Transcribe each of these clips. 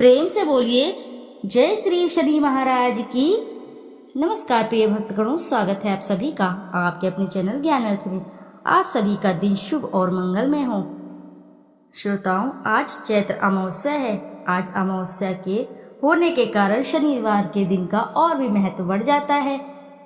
प्रेम से बोलिए जय श्री शनि महाराज की। नमस्कार प्रिय भक्तगणों, स्वागत है आप सभी का आपके अपने चैनल ज्ञान अर्थ में। आप सभी का दिन शुभ और मंगलमय हो। श्रोताओं, आज चैत्र अमावस्या है। आज अमावस्या के होने के कारण शनिवार के दिन का और भी महत्व बढ़ जाता है।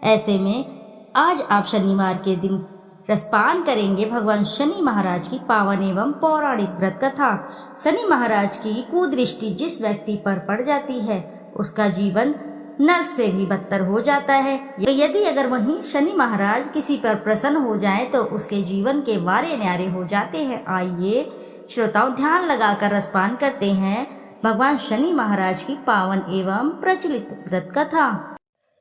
ऐसे में आज आप शनिवार के दिन रसपान करेंगे भगवान शनि महाराज की पावन एवं पौराणिक व्रत कथा। शनि महाराज की कुदृष्टि जिस व्यक्ति पर पड़ जाती है उसका जीवन नर्क से भी बदतर हो जाता है। यदि अगर वहीं शनि महाराज किसी पर प्रसन्न हो जाएं तो उसके जीवन के वारे न्यारे हो जाते हैं। आइए श्रोताओं, ध्यान लगाकर रसपान करते हैं भगवान शनि महाराज की पावन एवं प्रचलित व्रत कथा।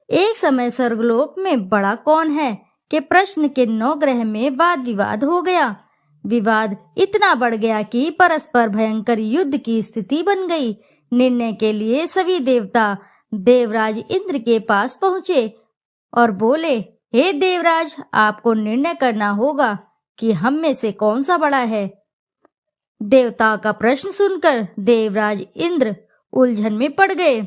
एक समय स्वर्गलोक में बड़ा कौन है के प्रश्न के 9 ग्रह में वाद विवाद हो गया। विवाद इतना बढ़ गया कि परस्पर भयंकर युद्ध की स्थिति बन गई। निर्णय के लिए सभी देवता देवराज इंद्र के पास पहुंचे और बोले, हे देवराज, आपको निर्णय करना होगा कि हम में से कौन सा बड़ा है। देवता का प्रश्न सुनकर देवराज इंद्र उलझन में पड़ गए।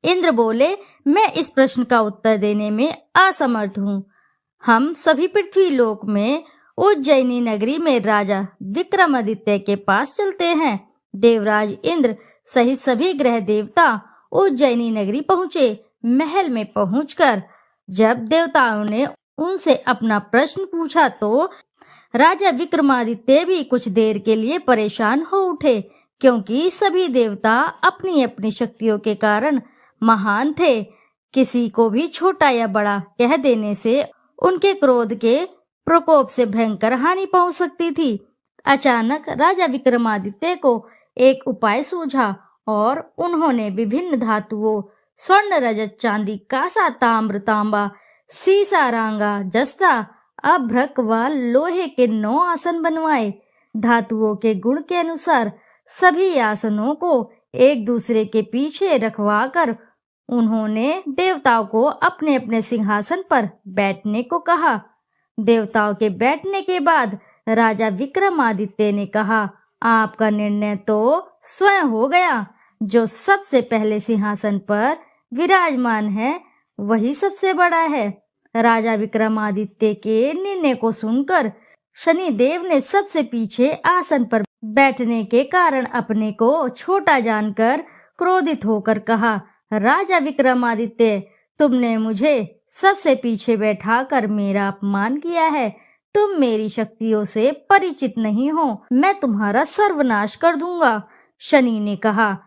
इंद्र बोले, मैं इस प्रश्न का उत्तर देने में असमर्थ हूँ। हम सभी पृथ्वी लोक में उज्जैनी नगरी में राजा विक्रमादित्य के पास चलते हैं। देवराज इंद्र सहित सभी ग्रह देवता उज्जैनी नगरी पहुँचे। महल में पहुंचकर जब देवताओं ने उनसे अपना प्रश्न पूछा तो राजा विक्रमादित्य भी कुछ देर के लिए परेशान हो उठे, क्योंकि सभी देवता अपनी अपनी शक्तियों के कारण महान थे। किसी को भी छोटा या बड़ा कह देने से उनके क्रोध के प्रकोप से भयंकर हानि पहुंच सकती थी। अचानक राजा विक्रमादित्य को एक उपाय सूझा और उन्होंने विभिन्न धातुओं स्वर्ण, रजत, चांदी, कांसा, ताम्र, तांबा, सीसा, रांगा, जस्ता, अभ्रक व लोहे के 9 आसन बनवाए। धातुओं के गुण के अनुसार सभी आसनों को एक दूसरे के पीछे रखवाकर उन्होंने देवताओं को अपने अपने सिंहासन पर बैठने को कहा। देवताओं के बैठने के बाद राजा विक्रमादित्य ने कहा, आपका निर्णय तो स्वयं हो गया। जो सबसे पहले सिंहासन पर विराजमान है वही सबसे बड़ा है। राजा विक्रमादित्य के निर्णय को सुनकर शनिदेव ने सबसे पीछे आसन पर बैठने के कारण अपने को छोटा जानकर क्रोधित होकर कहा, राजा विक्रमादित्य, तुमने मुझे सबसे पीछे बैठाकर मेरा अपमान किया है। तुम मेरी शक्तियों से परिचित नहीं हो। मैं तुम्हारा सर्वनाश कर दूंगा। शनि ने कहा,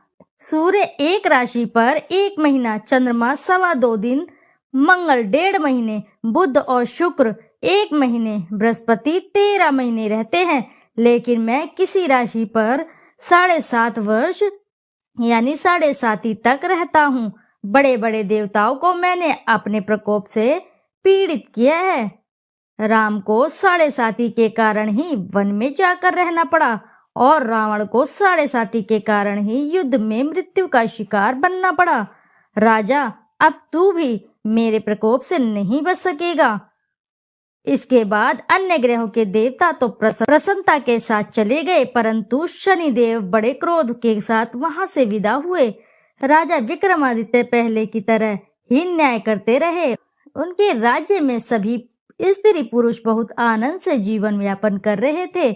सूर्य एक राशि पर 1 महीना, चंद्रमा 2.25 दिन, मंगल 1.5 महीने, बुध और शुक्र 1 महीने, बृहस्पति 13 महीने रहते हैं। लेकिन मैं किसी राशि पर 7.5 वर्ष यानी 7.5 तक रहता हूँ। बड़े बड़े देवताओं को मैंने अपने प्रकोप से पीड़ित किया है। राम को 7.5 के कारण ही वन में जाकर रहना पड़ा और रावण को 7.5 के कारण ही युद्ध में मृत्यु का शिकार बनना पड़ा। राजा, अब तू भी मेरे प्रकोप से नहीं बच सकेगा। इसके बाद अन्य ग्रहों के देवता तो प्रसन्नता के साथ चले गए, परंतु शनिदेव बड़े क्रोध के साथ वहां से विदा हुए। राजा विक्रमादित्य पहले की तरह ही न्याय करते रहे। उनके राज्य में सभी स्त्री पुरुष बहुत आनंद से जीवन यापन कर रहे थे।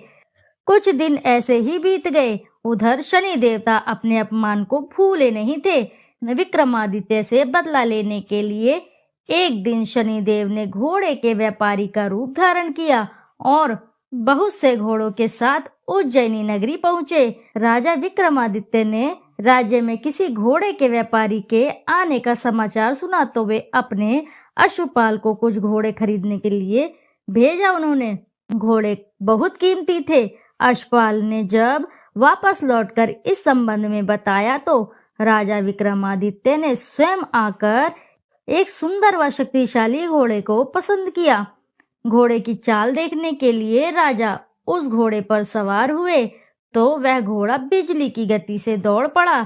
कुछ दिन ऐसे ही बीत गए। उधर शनि देवता अपने अपमान को भूले नहीं थे। विक्रमादित्य से बदला लेने के लिए एक दिन शनिदेव ने घोड़े के व्यापारी का रूप धारण किया और बहुत से घोड़ों के साथ उज्जैनी नगरी पहुंचे। राजा विक्रमादित्य ने राज्य में किसी घोड़े के व्यापारी के आने का समाचार सुना तो वे अपने अश्वपाल को कुछ घोड़े खरीदने के लिए भेजा। उन्होंने घोड़े बहुत कीमती थे। अश्वपाल ने जब वापस लौटकर इस संबंध में बताया तो राजा विक्रमादित्य ने स्वयं आकर एक सुंदर व शक्तिशाली घोड़े को पसंद किया। घोड़े की चाल देखने के लिए राजा उस घोड़े पर सवार हुए तो वह घोड़ा बिजली की गति से दौड़ पड़ा।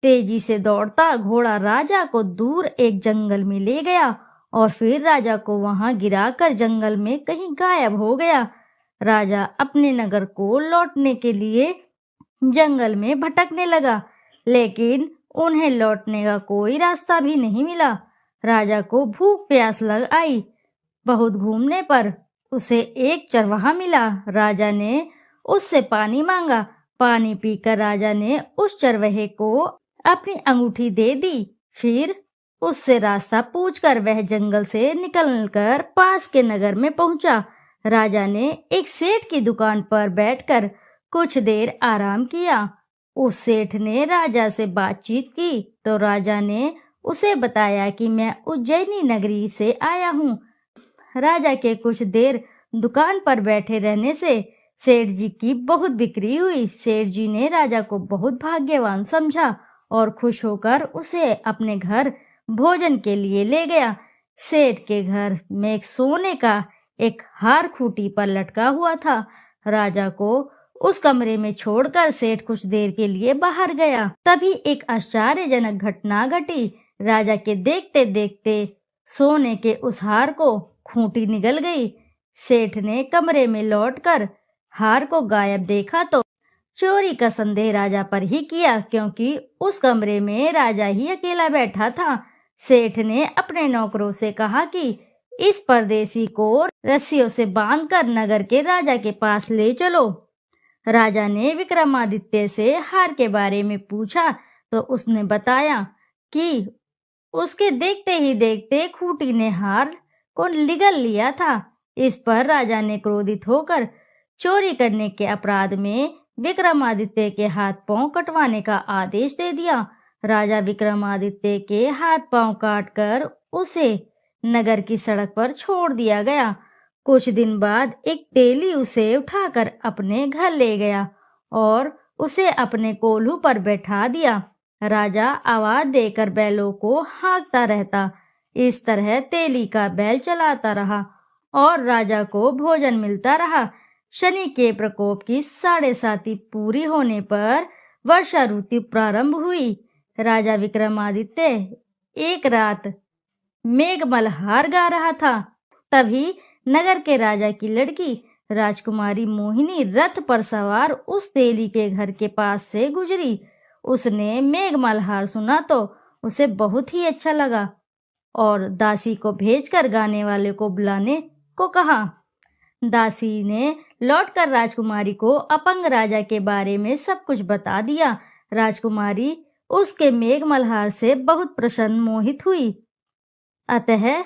तेजी से दौड़ता घोड़ा राजा को दूर एक जंगल में ले गया और फिर राजा को वहां गिराकर जंगल में कहीं गायब हो गया। राजा अपने नगर को लौटने के लिए जंगल में भटकने लगा, लेकिन उन्हें लौटने का कोई रास्ता भी नहीं मिला। राजा को भूख प्यास लग आई। बहुत घूमने पर उसे एक चरवाहा मिला। राजा ने उससे पानी मांगा। पानी पीकर राजा ने उस चरवाहे को अपनी अंगूठी दे दी। फिर उससे रास्ता पूछकर वह जंगल से निकलकर पास के नगर में पहुंचा। राजा ने एक सेठ की दुकान पर बैठकर कुछ देर आराम किया। उस सेठ ने राजा से बातचीत की तो राजा ने उसे बताया कि मैं उज्जैनी नगरी से आया हूँ। राजा के कुछ देर दुकान पर बैठे रहने से सेठ जी की बहुत बिक्री हुई। सेठ जी ने राजा को बहुत भाग्यवान समझा और खुश होकर उसे अपने घर भोजन के लिए ले गया। सेठ के घर में एक सोने का एक हार खूंटी पर लटका हुआ था। राजा को उस कमरे में छोड़कर सेठ कुछ देर के लिए बाहर गया। तभी एक आश्चर्यजनक घटना घटी। राजा के देखते देखते सोने के उस हार को खूंटी निगल गई। सेठ ने कमरे में लौटकर हार को गायब देखा तो चोरी का संदेह राजा पर ही किया, क्योंकि उस कमरे में राजा ही अकेला बैठा था। सेठ ने अपने नौकरों से कहा कि इस परदेसी को रस्सियों से बांधकर नगर के राजा के पास ले चलो। राजा ने विक्रमादित्य से हार के बारे में पूछा तो उसने बताया कि उसके देखते ही देखते खूंटी ने हार को निगल लिया था। इस पर राजा ने क्रोधित होकर चोरी करने के अपराध में विक्रमादित्य के हाथ पांव कटवाने का आदेश दे दिया। राजा विक्रमादित्य के हाथ पांव काटकर उसे नगर की सड़क पर छोड़ दिया गया। कुछ दिन बाद एक तेली उसे उठाकर अपने घर ले गया और उसे अपने कोल्हू पर बैठा दिया। राजा आवाज देकर बैलों को हाँकता रहता। इस तरह तेली का बैल चलाता रहा और राजा को भोजन मिलता रहा। शनि के प्रकोप की 7.5 पूरी होने पर वर्षा ऋतु प्रारंभ हुई। राजा विक्रमादित्य एक रात मेघमल्हार गा रहा था। तभी नगर के राजा की लड़की राजकुमारी मोहिनी रथ पर सवार उस तेली के घर के पास से गुजरी। उसने मेघमल्हार सुना तो उसे बहुत ही अच्छा लगा और दासी को भेजकर गाने वाले को बुलाने को कहा। दासी ने लौटकर राजकुमारी को अपंग राजा के बारे में सब कुछ बता दिया। राजकुमारी उसके मेघमल्हार से बहुत प्रसन्न मोहित हुई। अतः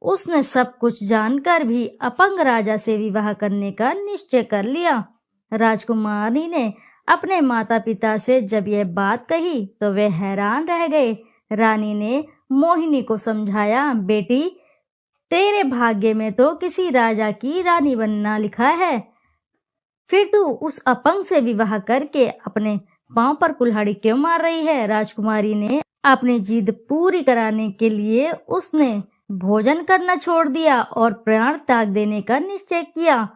उसने सब कुछ जानकर भी अपंग राजा से विवाह करने का निश्चय कर लिया। राजकुमारी ने अपने माता पिता से जब यह बात कही तो वे हैरान रह गए। रानी ने मोहिनी को समझाया, बेटी तेरे भाग्य में तो किसी राजा की रानी बनना लिखा है, फिर तू उस अपंग से विवाह करके अपने पांव पर कुल्हाड़ी क्यों मार रही है। राजकुमारी ने अपनी जिद पूरी कराने के लिए उसने भोजन करना छोड़ दिया और प्राण त्याग देने का निश्चय किया।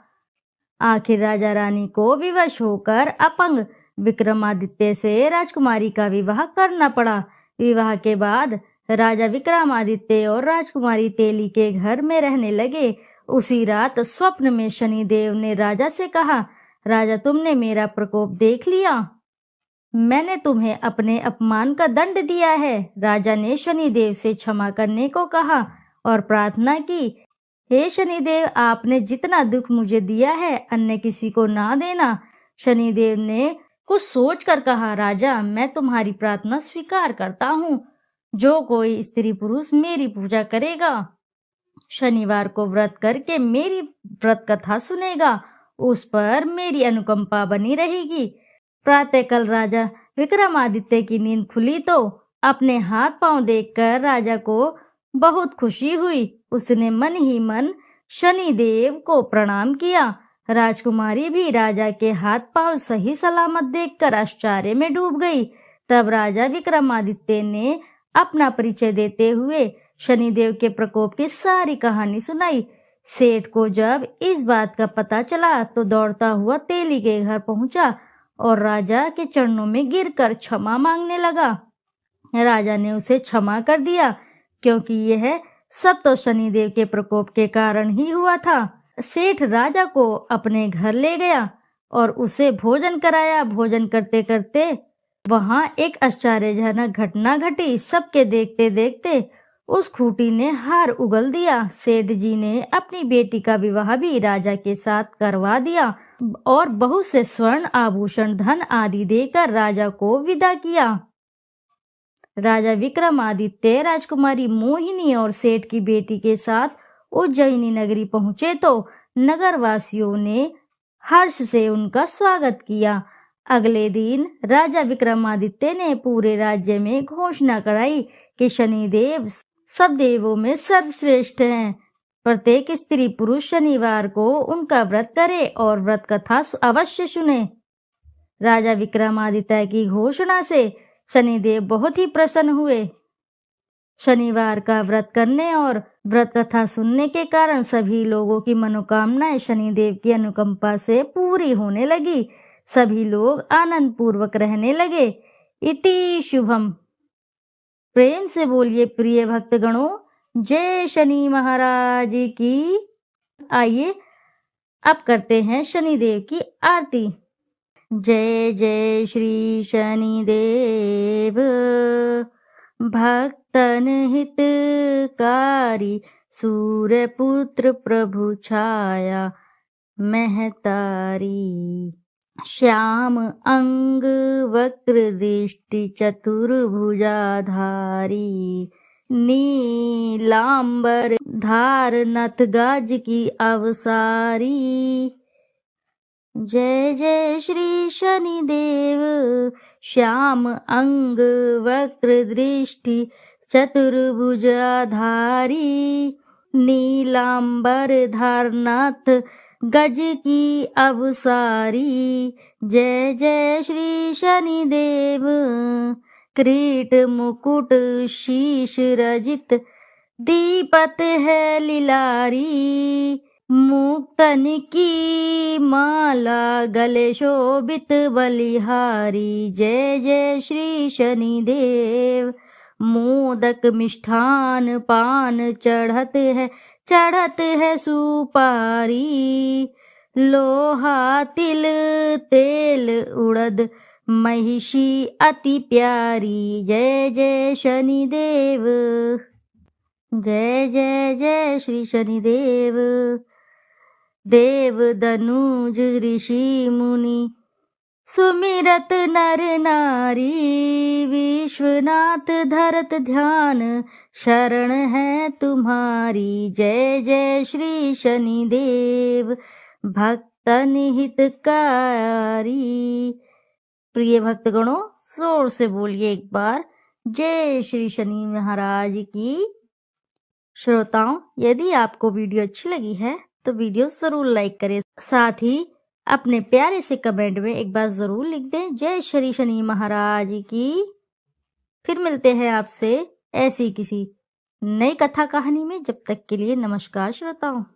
आखिर राजा रानी को विवश होकर अपंग विक्रमादित्य से राजकुमारी का विवाह करना पड़ा। विवाह के बाद राजा विक्रमादित्य और राजकुमारी तेली के घर में रहने लगे। उसी रात स्वप्न में शनिदेव ने राजा से कहा, राजा तुमने मेरा प्रकोप देख लिया, मैंने तुम्हें अपने अपमान का दंड दिया है। राजा ने शनिदेव से क्षमा करने को कहा और प्रार्थना की, हे शनिदेव आपने जितना दुख मुझे दिया है अन्य किसी को ना देना। शनिदेव ने कुछ सोचकर कहा, राजा मैं तुम्हारी प्रार्थना स्वीकार करता हूँ। जो कोई स्त्री पुरुष मेरी पूजा करेगा, शनिवार को व्रत करके मेरी व्रत कथा सुनेगा, उस पर मेरी अनुकंपा बनी रहेगी। प्रातःकाल राजा विक्रमादित्य की नींद खुली तो अपने हाथ पांव देखकर राजा को बहुत खुशी हुई। उसने मन ही मन शनिदेव को प्रणाम किया। राजकुमारी भी राजा के हाथ पांव सही सलामत देखकर आश्चर्य में डूब गई। तब राजा विक्रमादित्य ने अपना परिचय देते हुए शनिदेव के प्रकोप की सारी कहानी सुनाई। सेठ को जब इस बात का पता चला तो दौड़ता हुआ तेली के घर पहुंचा और राजा के चरणों में गिरकर क्षमा मांगने लगा। राजा ने उसे क्षमा कर दिया, क्योंकि यह सब तो शनिदेव के प्रकोप के कारण ही हुआ था। सेठ राजा को अपने घर ले गया और उसे भोजन कराया। भोजन करते करते वहां एक आश्चर्यजनक घटना घटी। सबके देखते देखते उस खूंटी ने हार उगल दिया। सेठ जी ने अपनी बेटी का विवाह भी राजा के साथ करवा दिया और बहुत से स्वर्ण आभूषण धन आदि देकर राजा को विदा किया। राजा विक्रमादित्य राजकुमारी मोहिनी और सेठ की बेटी के साथ उज्जैनी नगरी पहुंचे तो नगरवासियों ने हर्ष से उनका स्वागत किया। अगले दिन राजा विक्रमादित्य ने पूरे राज्य में घोषणा कराई कि शनिदेव सब देवों में सर्वश्रेष्ठ हैं। प्रत्येक स्त्री पुरुष शनिवार को उनका व्रत करे और व्रत कथा अवश्य सुने। राजा विक्रमादित्य की घोषणा से शनिदेव बहुत ही प्रसन्न हुए। शनिवार का व्रत करने और व्रत कथा सुनने के कारण सभी लोगों की मनोकामनाएं शनिदेव की अनुकंपा से पूरी होने लगी। सभी लोग आनंद पूर्वक रहने लगे। इति शुभम। प्रेम से बोलिए प्रिय भक्तगणों, जय शनि महाराज की। आइए अब करते हैं शनिदेव की आरती। जय जय श्री शनिदेव, भक्तन हितकारी, सूर्यपुत्र प्रभु छाया महतारी। श्याम अंग वक्र दृष्टि चतुर्भुजाधारी, नीलांबर धार नथ गाज की अवसारी। जय जय श्री शनिदेव, श्याम अंग वक्र दृष्टि चतुर्भुजाधारी, नीलांबर धार नथ गज की अवसारी। जय जय श्री शनिदेव, किरीट मुकुट शीश रजित, दीपत है लिलारी, मुक्तन की माला गले शोभित बलिहारी। जय जय श्री शनिदेव, मोदक मिष्ठान पान चढ़त है सुपारी, लोहा तिल तेल उड़द महिषी अति प्यारी। जय जय शनिदेव, जय जय जय श्री शनिदेव। देव दनुज ऋषि मुनि सुमिरत नर नारी, विश्वनाथ धरत ध्यान शरण है तुम्हारी। जय जय श्री शनिदेव, भक्तन हितकारी। प्रिय भक्तगणों, जोर से बोलिए एक बार जय श्री शनि महाराज की। श्रोताओं, यदि आपको वीडियो अच्छी लगी है तो वीडियो जरूर लाइक करें, साथ ही अपने प्यारे से कमेंट में एक बार जरूर लिख दें जय श्री शनि महाराज की। फिर मिलते हैं आपसे ऐसी किसी नई कथा कहानी में। जब तक के लिए नमस्कार श्रोताओं।